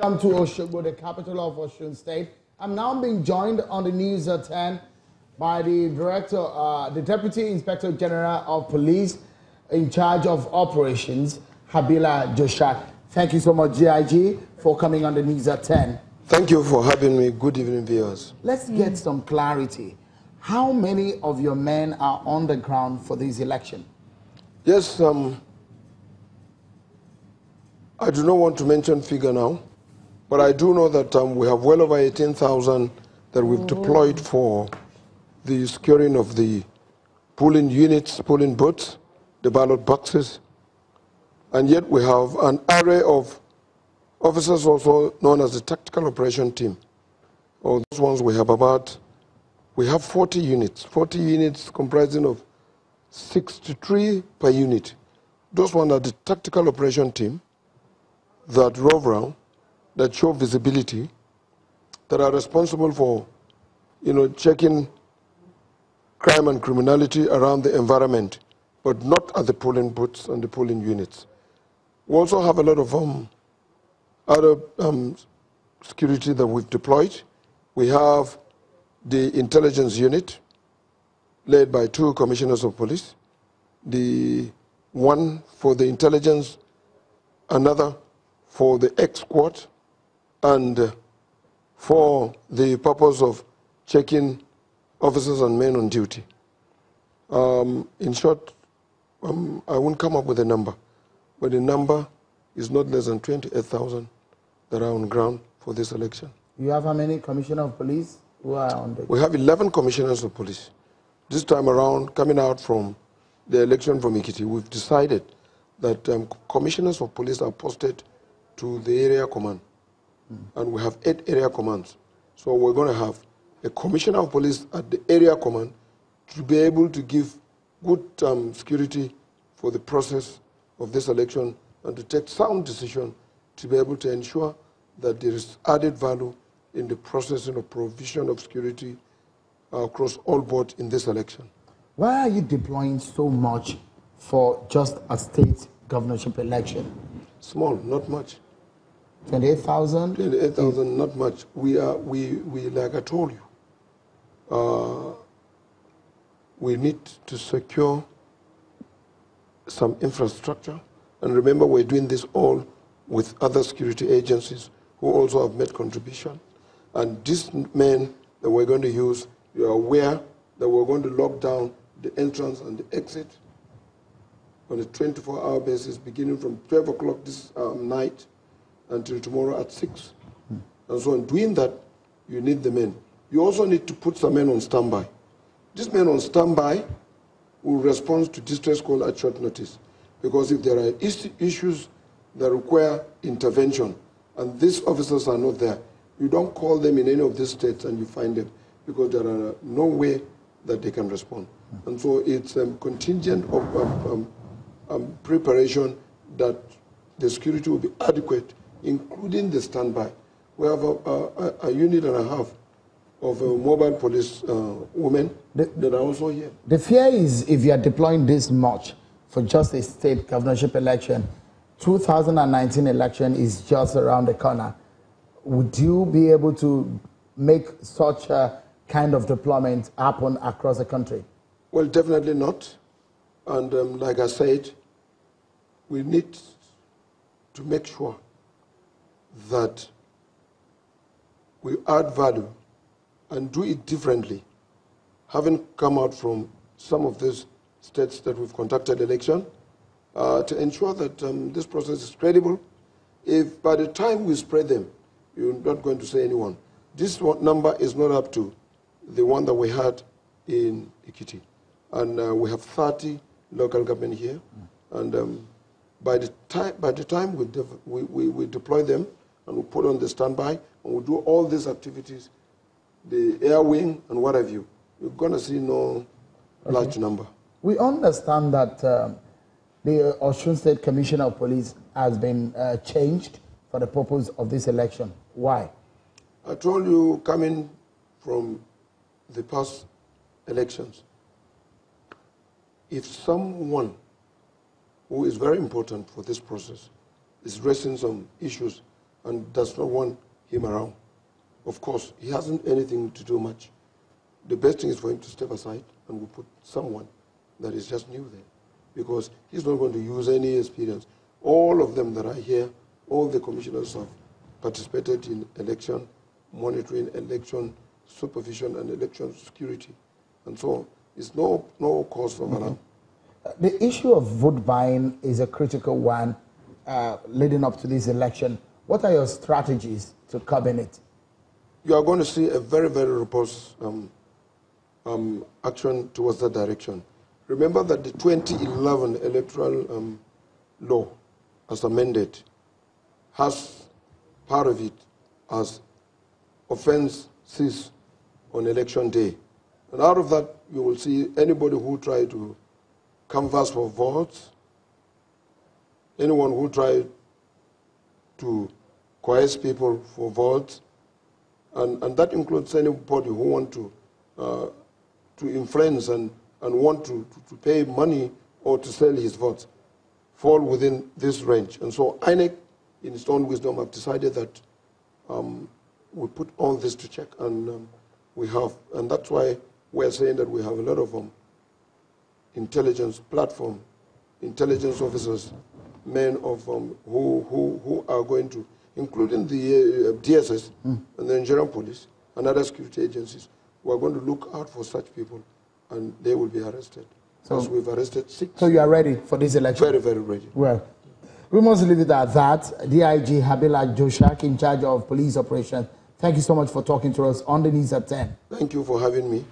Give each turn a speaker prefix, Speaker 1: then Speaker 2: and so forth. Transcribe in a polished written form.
Speaker 1: Welcome to Osun, the capital of Osun State. I'm now being joined on the News at 10 by the the Deputy Inspector General of Police in charge of operations, Habila Joshak. Thank you so much, GIG, for coming on the News at 10.
Speaker 2: Thank you for having me. Good evening, viewers.
Speaker 1: Let's get some clarity. How many of your men are on the ground for this election?
Speaker 2: Yes, I do not want to mention figure now, but I do know that we have well over 18,000 that we've deployed for the securing of the polling units, polling booths, the ballot boxes, and yet we have an array of officers also known as the Tactical Operation Team. Or those ones we have 40 units comprising of 63 per unit. Those ones are the Tactical Operation Team that rove around, that show visibility, that are responsible for, checking crime and criminality around the environment, but not at the polling booths and the polling units. We also have a lot of other security that we've deployed. We have the intelligence unit, led by 2 commissioners of police, the one for the intelligence, another for the X squad, and for the purpose of checking officers and men on duty. In short, I won't come up with a number, but the number is not less than 28,000 that are on ground for this election.
Speaker 1: You have how many commissioners of police who are on the...
Speaker 2: We have 11 commissioners of police. This time around, coming out from the election from Ikiti, we've decided that commissioners of police are posted to the area command. And we have 8 area commands. So we're going to have a commissioner of police at the area command to be able to give good security for the process of this election and to take sound decision to be able to ensure that there is added value in the processing of provision of security across all boards in this election.
Speaker 1: Why are you deploying so much for just a state governorship election?
Speaker 2: Small, not much.
Speaker 1: 28,000?
Speaker 2: 28,000, not much. We like I told you, we need to secure some infrastructure. And remember, we're doing this all with other security agencies who also have made contribution. And these men that we're going to use, you are aware that we're going to lock down the entrance and the exit on a 24-hour basis, beginning from 12 o'clock this night until tomorrow at 6. And so in doing that, you need the men. You also need to put some men on standby. These men on standby will respond to distress call at short notice. Because if there are issues that require intervention and these officers are not there, you don't call them in any of these states and you find them, because there are no way that they can respond. And so it's contingent of preparation that the security will be adequate, including the standby. We have a unit and a half of mobile police women that are also here.
Speaker 1: The fear is, if you are deploying this much for just a state governorship election, 2019 election is just around the corner. Would you be able to make such a kind of deployment happen across the country?
Speaker 2: Well, definitely not. And like I said, we need to make sure that we add value and do it differently. Having come out from some of these states that we've conducted election, to ensure that this process is credible. If by the time we spread them, you're not going to say anyone. This number is not up to the one that we had in Ikiti. And we have 30 local government here. And by the time we deploy them and we put on the standby and we do all these activities, the air wing and what have you, you're going to see no large number.
Speaker 1: We understand that the Osun State Commissioner of Police has been changed for the purpose of this election. Why?
Speaker 2: I told you, coming from the past elections, if someone who is very important for this process is raising some issues and does not want him around. Of course, he hasn't anything to do much. The best thing is for him to step aside and we put someone that is just new there, because he's not going to use any experience. All of them that are here, all the commissioners have participated in election monitoring, election supervision, and election security, and so on. It's no cause for alarm.
Speaker 1: The issue of vote buying is a critical one leading up to this election. What are your strategies to curb it?
Speaker 2: You are going to see a very, very robust action towards that direction. Remember that the 2011 electoral law, as amended, has part of it as offences on election day. And out of that, you will see anybody who try to canvass for votes, anyone who try to coerce people for votes, and that includes anybody who want to influence and want to pay money or to sell his votes, fall within this range. And so INEC, in its own wisdom, have decided that we put all this to check, and and that's why we're saying that we have a lot of intelligence platform, intelligence officers, men of who are going to, including the DSS and the Nigerian police and other security agencies, who are going to look out for such people, and they will be arrested. So as we've arrested 6.
Speaker 1: So you are ready for this election?
Speaker 2: Very, very ready.
Speaker 1: Well, we must leave it at that. DIG Habila Joshak, in charge of police operations, thank you so much for talking to us on the News at 10.
Speaker 2: Thank you for having me.